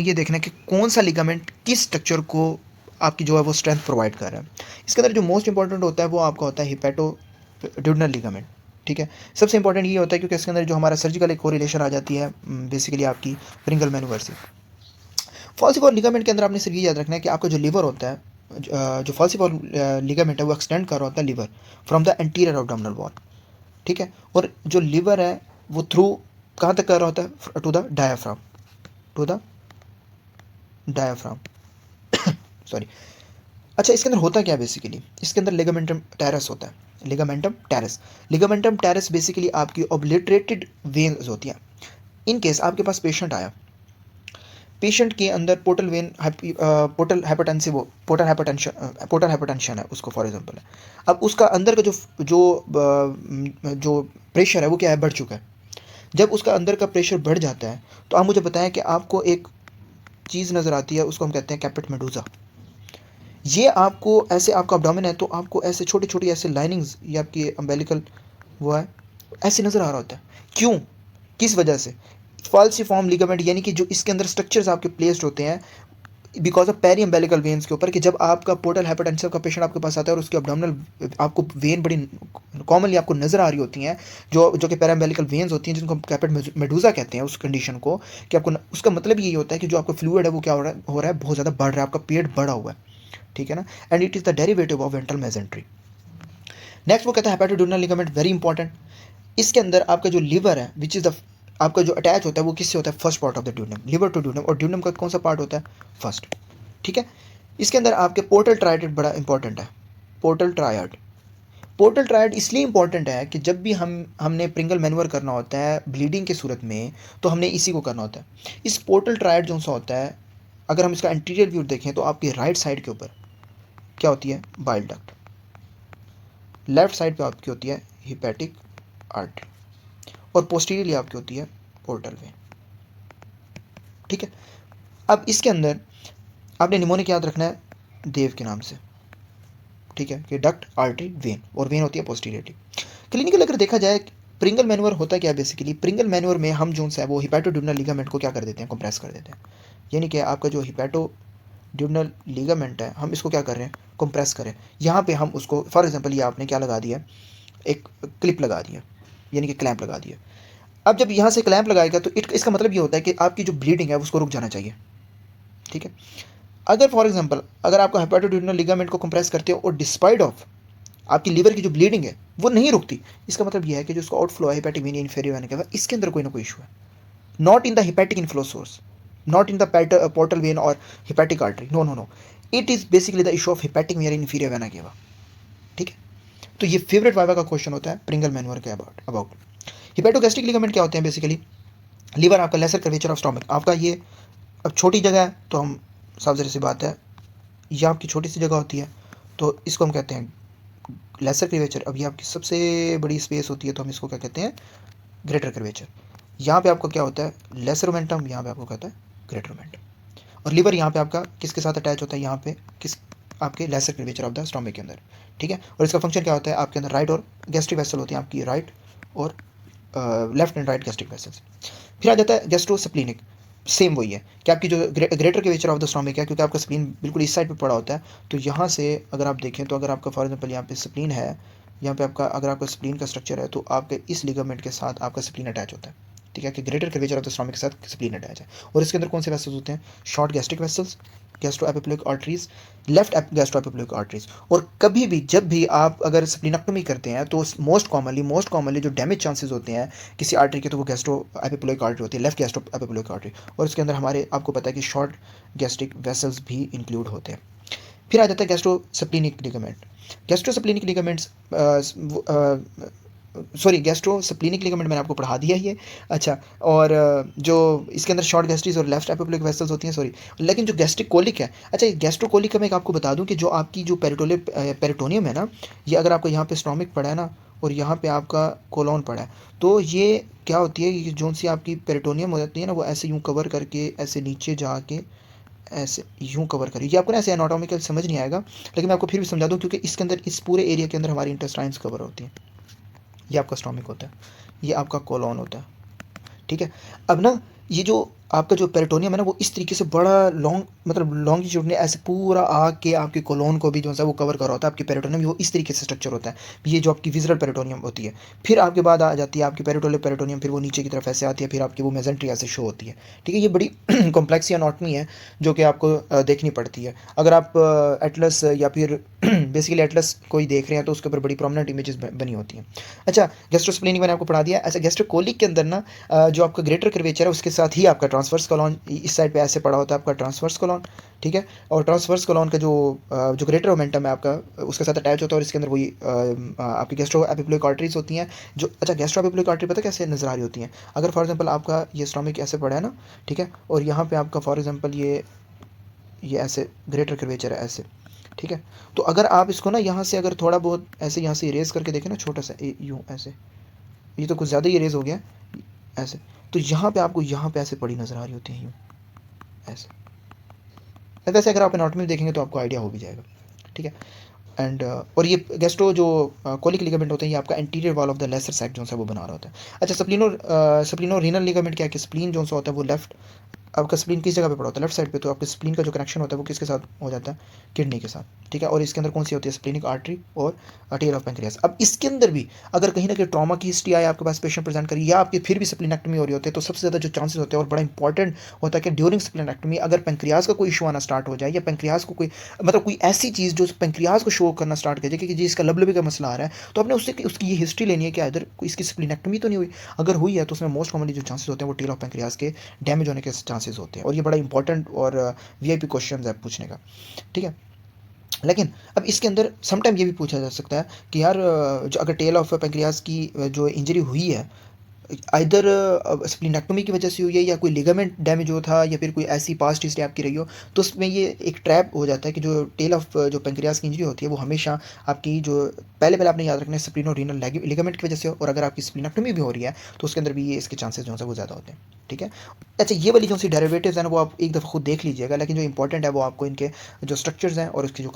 ये देखना है कि कौन सा लिगामेंट किस स्ट्रक्चर को आपकी जो है वो स्ट्रेंथ प्रोवाइड कर रहा है। इसके अंदर जो मोस्ट इंपॉर्टेंट होता है वो आपका होता है हिपैटोड्यूडनल लिगामेंट। ठीक है, सबसे इंपॉर्टेंट ये होता है क्योंकि इसके अंदर जो हमारा सर्जिकल एक कोरिलेशन आ जाती है बेसिकली आपकी प्रिंगल मैनूवर से। फॉल्सिफॉर लिगामेंट के अंदर आपने सिर्फ ये याद रखना है कि आपका जो लिवर होता है, जो फॉल्सिफॉर लिगामेंट है वो एक्सटेंड कर रहा होता है liver from the anterior abdominal wall. ठीक है, और जो लिवर है वो थ्रू कहाँ तक कर रहा होता है, to the diaphragm, to the diaphragm sorry. अच्छा, इसके अंदर होता क्या है बेसिकली, इसके अंदर लिगामेंटम टेरस होता है। लिगामेंटम टेरस बेसिकली आपकी ओब्लिटरेटेड वेन्स होती हैं। इन केस आपके पास पेशेंट आया, पेशेंट के अंदर पोर्टल हाइपरटेंशन है उसको फॉर एग्जांपल है। अब उसका अंदर का जो प्रेशर है वो क्या है, बढ़ चुका है। जब उसका अंदर का प्रेशर बढ़ जाता है तो आप मुझे बताएं कि आपको एक चीज़ नज़र आती है, उसको हम कहते हैं कैपिट मेडूजा। ये आपको ऐसे, आपका अब्डोमेन है तो आपको ऐसे छोटी छोटी ऐसे लाइनिंग्स, ये आपकी अम्बेलिकल वो है, ऐसे नज़र आ रहा होता है। क्यों, किस वजह से? फॉल्सिफॉर्म लिगामेंट, यानी कि जो इसके अंदर स्ट्रक्चर्स आपके प्लेस्ड होते हैं because of periumbilical veins के ऊपर, कि जब आपका पोर्टल हाइपरटेंशन का पेशेंट आपके पास आता है और उसकी अब्डोमिनल आपको वेन बड़ी कॉमनली आपको नज़र आ रही होती हैं, जो कि पेरा अम्बेलिकल वेन्स होती हैं, जिनको हम कैपिट मेडूजा कहते हैं उस कंडीशन को, कि आपको उसका मतलब यही होता है कि जो आपका फ्लूइड है वो क्या हो रहा है, बहुत ज़्यादा बढ़ रहा है, आपका पेट बढ़ा हुआ है। ठीक है ना, and it is the derivative of ventral mesentery. Next वो कहता है हेपेटोड्यूडनल लिगामेंट, वेरी इंपॉर्टेंट। इसके अंदर आपका जो लिवर है, विच इज़ द आपका जो अटैच होता है वो किससे होता है, first part of the duodenum, liver to duodenum, और ड्यूडनम का कौन सा पार्ट होता है, फर्स्ट। ठीक है, इसके अंदर आपके पोर्टल ट्रायड बड़ा इंपॉर्टेंट है। पोर्टल ट्रायड इसलिए इंपॉर्टेंट है कि जब भी हमने प्रिंगल मैनुअर करना होता है ब्लीडिंग की सूरत में, तो हमने इसी को करना होता है। इस पोर्टल ट्रायड जो सा होता है, अगर हम इसका एंटीरियर व्यू देखें तो आपकी राइट साइड के ऊपर क्या होती है, बाइल डक्ट, लेफ्ट साइड पे आपकी होती है हिपैटिक आर्टरी, और पोस्टीरियरली आपकी होती है पोर्टल वेन। ठीक है, अब इसके अंदर आपने निमोनिक याद रखना है देव के नाम से। ठीक है, कि डक्ट, आर्टरी, वेन, और वेन होती है पोस्टीरियरली। क्लिनिकल अगर देखा जाए प्रिंगल मैनुअर होता क्या है बेसिकली, प्रिंगल मैनुअर में हम जो है वो हिपैटोड्यूडनल लिगामेंट को क्या कर देते हैं, कंप्रेस कर देते हैं। यानी कि आपका जो हिपैटोड्यूडनल लिगामेंट है, हम इसको क्या कर रहे हैं, कंप्रेस करें। यहाँ पे हम उसको फॉर एग्जांपल ये आपने क्या लगा दिया, एक क्लिप लगा दिया, यानी कि क्लैंप लगा दिया। अब जब यहाँ से क्लैंप लगाएगा तो इसका मतलब ये होता है कि आपकी जो ब्लीडिंग है उसको रुक जाना चाहिए। ठीक है, अगर फॉर एग्जांपल अगर आपका हेपेटोड्यूडनल लिगामेंट को कंप्रेस करते हो और डिस्पाइट ऑफ आपकी लीवर की जो ब्लीडिंग है वो नहीं रुकती, इसका मतलब यह है कि जो उसका आउटफ्लो है हेपेटिक वेनिया इन्फेरियर वेना का, इसके अंदर कोई ना कोई इशू है। Not in the hepatic inflow source, not in the portal vein और hepatic artery, no no no, it is basically the issue of hepatic vein inferior vena cava. ठीक है, तो ये फेवरेट वाइवा का क्वेश्चन होता है Pringle manure के about. हिपैटोगैस्ट्रिक ligament क्या होते हैं बेसिकली, लीवर आपका लेसर कर्वेचर ऑफ स्टोमक, आपका ये अब छोटी जगह है तो हम साफ ज़री सी बात है ये आपकी छोटी सी जगह होती है तो इसको हम कहते हैं लेसर कर्वेचर। अब ये आपकी सबसे बड़ी स्पेस होती है तो हम इसको क्या कहते हैं, ग्रेटर कर्वेचर। यहाँ पे आपका क्या होता है, लेसर मोमेंटम, यहाँ पे आपको कहता है ग्रेटर मोमेंटम। और लीवर यहाँ पे आपका किसके साथ अटैच होता है, यहाँ पे किस, आपके lesser curvature of the stomach के अंदर। ठीक है, और इसका फंक्शन क्या होता है, आपके अंदर राइट और गैस्ट्रिक वेसल होती है, आपकी राइट और left and right gastric vessels. फिर आ जाता है गैस्ट्रोस्प्लीनिक, सेम वही है कि आपकी जो greater curvature of the stomach है, क्योंकि आपका स्प्लीन बिल्कुल इस साइड पे पड़ा होता है, तो यहाँ से अगर आप देखें तो अगर आपका फॉर एग्जांपल यहाँ पे स्प्लीन है, यहाँ पे आपका अगर आपका स्प्लीन का स्ट्रक्चर है तो आपके इस लिगामेंट के साथ आपका स्प्लीन अटैच होता है। ठीक है, कि greater curvature of the stomach के साथ स्प्लीन अटैच है। और इसके अंदर कौन से वेसल्स होते हैं, short gastric vessels, gastroepiploic arteries, left gastroepiploic arteries. और कभी भी जब भी आप अगर स्प्लीनेक्टोमी करते हैं तो मोस्ट कॉमनली जो डैमेज चांसेस होते हैं किसी आर्टरी के, तो वो गैस्ट्रोएपिप्लोइक आर्टरी होती है, लेफ्ट गैस्ट्रोएपिप्लोइक आर्टरी। और इसके अंदर हमारे आपको पता है कि शॉर्ट गैस्ट्रिक वेसल्स भी इंक्लूड होते हैं। फिर आ जाता है गैस्ट्रोस्प्लीनिक लिगामेंट। गैस्ट्रोस्प्लीनिक लिगामेंट्स सॉरी गैस्ट्रोस्प्लीनिक लिगामेंट मैंने आपको पढ़ा दिया ही है। अच्छा, और जो इसके अंदर शॉर्ट गैस्ट्रीज और लेफ्ट एपिप्लोइक वेसल्स होती हैं, सॉरी। लेकिन जो गैस्ट्रिक कोलिक है, अच्छा गैस्ट्रोकोलिक का मैं आपको बता दूं कि जो आपकी जो पेरिटोनियम है ना, ये अगर आपको यहाँ पे स्टोमिक पड़ा है ना और यहाँ पे आपका कोलोन पड़ा है, तो ये क्या होती है, ये जो सी आपकी पेरिटोनियम हो जाती है ना, वो ऐसे यूँ कवर करके ऐसे नीचे जाके ऐसे यूँ कवर करी। ये आपको ना ऐसे एनाटॉमिकल समझ नहीं आएगा, लेकिन मैं आपको फिर भी समझा दूँ क्योंकि इसके अंदर इस पूरे एरिया के अंदर हमारी इंटेस्टाइन्स कवर होती हैं। ये आपका स्टोमिक होता है, ये आपका कोलोन होता है। ठीक है, अब ना ये जो आपका जो पेरिटोनियम है ना वो इस तरीके से बड़ा लॉन्ग मतलब लॉन्गिट्यूड ने ऐसे पूरा आके आपके कोलोन को भी जो है वो कवर कर रहा होता है। आपकी पेरिटोनियम वो इस तरीके से स्ट्रक्चर होता है। ये जो आपकी विज़रल पेरिटोनियम होती है। फिर आपके बाद आ जाती है आपकी पेरिटोनल पेरिटोनियम, फिर वो नीचे की तरफ ऐसे आती है, फिर आपकी वो मेसेंट्री ऐसे शो होती है। ठीक है? ये बड़ी कॉम्प्लेक्स सी एनाटॉमी है जो कि आपको देखनी पड़ती है। अगर आप एटलस या फिर बेसिकली एटलस कोई देख रहे हैं तो उसके ऊपर बड़ी प्रोमिनेंट इमेजेस बनी होती हैं। अच्छा, गैस्ट्रोस्प्लेनिक मैंने आपको पढ़ा दिया। ऐसा गैस्ट्रोकोलिक के अंदर ना जो आपका ग्रेटर कर्वेचर है उसके साथ ही आपका ट्रांसवर्स कोलॉन इस साइड पे ऐसे पड़ा होता है आपका ट्रांसवर्स कोलॉन। ठीक है? और ट्रांसवर्स कोलॉन का जो ग्रेटर मोमेंटम है आपका उसके साथ अटैच होता है और इसके अंदर वही आपकी गैस्ट्रो एपिप्लोइक आर्टरीज होती हैं जो अच्छा गैस्ट्रो एपिप्लोइक आर्टरी पता कैसे नज़र आ रही होती हैं? अगर फॉर एग्जांपल आपका ये स्टोमक ऐसे पड़ा है ना, ठीक है? और यहाँ पे आपका फॉर एग्जांपल ये ऐसे ग्रेटर कर्वेचर है ऐसे। ठीक है? तो अगर आप इसको ना यहाँ से अगर थोड़ा बहुत ऐसे यहाँ से इरेज करके देखें ना छोटा सा यूँ ऐसे, ये तो कुछ ज़्यादा ही इरेज हो गया ऐसे, तो यहाँ पे आपको यहाँ पे ऐसे पड़ी नज़र आ रही होती है यूँ ऐसे। वैसे अगर आप एनाटॉमी देखेंगे तो आपको आइडिया हो भी जाएगा। ठीक है? एंड और ये गैस्ट्रो जो कोलिक लिगामेंट होते हैं ये आपका anterior wall of the lesser sac जो है वो बना रहा होता है। अच्छा, स्प्लीनो रीनल लिगामेंट क्या है कि स्प्लीन जो सा होता है वो लेफ्ट आपका स्प्लीन किस जगह पे पड़ा होता है? लेफ्ट साइड पे। तो आपके स्प्लीन का जो कनेक्शन होता है वो किसके साथ हो जाता है? किडनी के साथ। ठीक है? और इसके अंदर कौन सी होती है? स्प्लीनिक आर्टरी और टेल ऑफ पेंक्रियास। अब इसके अंदर भी अगर कहीं ना कहीं ट्रॉमा की हिस्ट्री आए आपके पास पेशेंट प्रेजेंट करी या आपकी फिर भी स्प्लीनेक्टमी हो रही होती है तो सबसे ज़्यादा जो चांसेस होते हैं और बड़ा इंपॉर्टेंट होता है कि ड्यूरिंग स्प्लीनेक्टमी अगर पेंक्रियास का कोई इशू आना स्टार्ट हो जाए या पेंक्रियास को कोई मतलब कोई ऐसी चीज़ जो पेंक्रियास को शो करना स्टार्ट कर जाए कि जिसका लबलबे का मसला आ रहा है तो आपने उससे उसकी ये हिस्ट्री लेनी है कि इधर कोई इसकी स्प्लीनेक्टमी तो नहीं हुई। अगर हुई है तो उसमें मोस्ट कॉमनली जो चांसेस होते हैं वो टेल ऑफ पेंक्रियास के डैमेज होने के चांसेस होते हैं और ये बड़ा इंपॉर्टेंट और वीआईपी क्वेश्चन है पूछने का। ठीक है? लेकिन अब इसके अंदर समटाइम ये भी पूछा जा सकता है कि यार जो अगर टेल ऑफ पेंक्रियास की जो इंजरी हुई है आइदर स्प्लीनेक्टोमी की वजह से हुई है या कोई लिगामेंट डैमेज हो था या फिर कोई ऐसी पास्ट हिस्ट्री आपकी रही हो तो उसमें ये एक ट्रैप हो जाता है कि जो टेल ऑफ जो पेंक्रियास की इंजरी होती है वो हमेशा आपकी जो पहले आपने याद रखना है स्प्लीनो रीनल लिगामेंट की वजह से और अगर आपकी स्प्लीनेक्टोमी भी हो रही है तो उसके अंदर भी ये इसके चांसेस जो है वो ज़्यादा होते हैं। ठीक है? अच्छा, ये वाली जो सी डेरिवेटिव्स हैं ना वो आप एक दफ़ा खुद देख लीजिएगा, लेकिन जो इंपॉर्टेंट है वो आपको इनके जो स्ट्रक्चर्स हैं और उसकी जो